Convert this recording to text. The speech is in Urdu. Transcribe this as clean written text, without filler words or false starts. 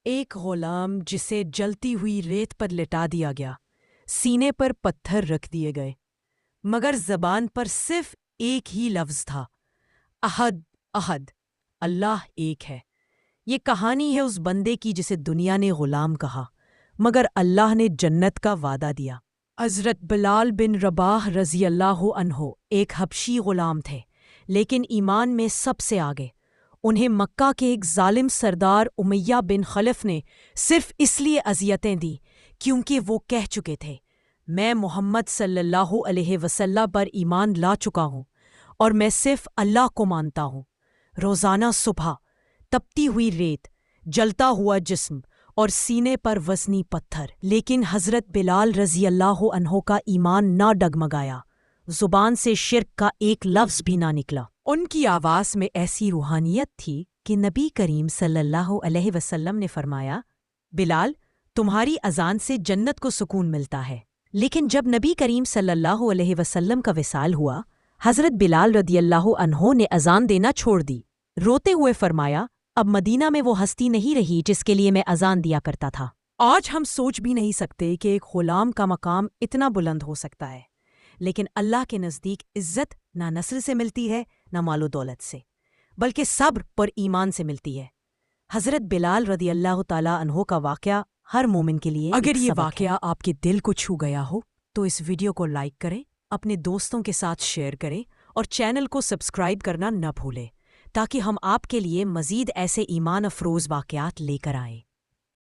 ایک غلام جسے جلتی ہوئی ریت پر لٹا دیا گیا، سینے پر پتھر رکھ دیے گئے، مگر زبان پر صرف ایک ہی لفظ تھا، احد احد، اللہ ایک ہے۔ یہ کہانی ہے اس بندے کی جسے دنیا نے غلام کہا، مگر اللہ نے جنت کا وعدہ دیا۔ حضرت بلال بن رباح رضی اللہ عنہ ایک حبشی غلام تھے، لیکن ایمان میں سب سے آگے۔ انہیں مکہ کے ایک ظالم سردار امیہ بن خلف نے صرف اس لیے اذیتیں دیں کیونکہ وہ کہہ چکے تھے، میں محمد صلی اللہ علیہ وسلم پر ایمان لا چکا ہوں اور میں صرف اللہ کو مانتا ہوں۔ روزانہ صبح تپتی ہوئی ریت، جلتا ہوا جسم اور سینے پر وزنی پتھر، لیکن حضرت بلال رضی اللہ عنہ کا ایمان نہ ڈگمگایا، زبان سے شرک کا ایک لفظ بھی نہ نکلا۔ ان کی آواز میں ایسی روحانیت تھی کہ نبی کریم صلی اللہ علیہ وسلم نے فرمایا، بلال، تمہاری اذان سے جنت کو سکون ملتا ہے۔ لیکن جب نبی کریم صلی اللہ علیہ وسلم کا وصال ہوا، حضرت بلال رضی اللہ عنہ نے اذان دینا چھوڑ دی، روتے ہوئے فرمایا، اب مدینہ میں وہ ہستی نہیں رہی جس کے لیے میں اذان دیا کرتا تھا۔ آج ہم سوچ بھی نہیں سکتے کہ ایک غلام کا مقام اتنا بلند ہو سکتا ہے، لیکن اللہ کے نزدیک عزت نہ نسل سے ملتی ہے نہ مال و دولت سے، بلکہ صبر پر ایمان سے ملتی ہے۔ حضرت بلال رضی اللہ تعالیٰ عنہ کا واقعہ ہر مومن کے لیے اگر یہ واقعہ آپ کے دل کو چھو گیا ہو تو اس ویڈیو کو لائک کریں، اپنے دوستوں کے ساتھ شیئر کریں اور چینل کو سبسکرائب کرنا نہ بھولیں تاکہ ہم آپ کے لیے مزید ایسے ایمان افروز واقعات لے کر آئیں۔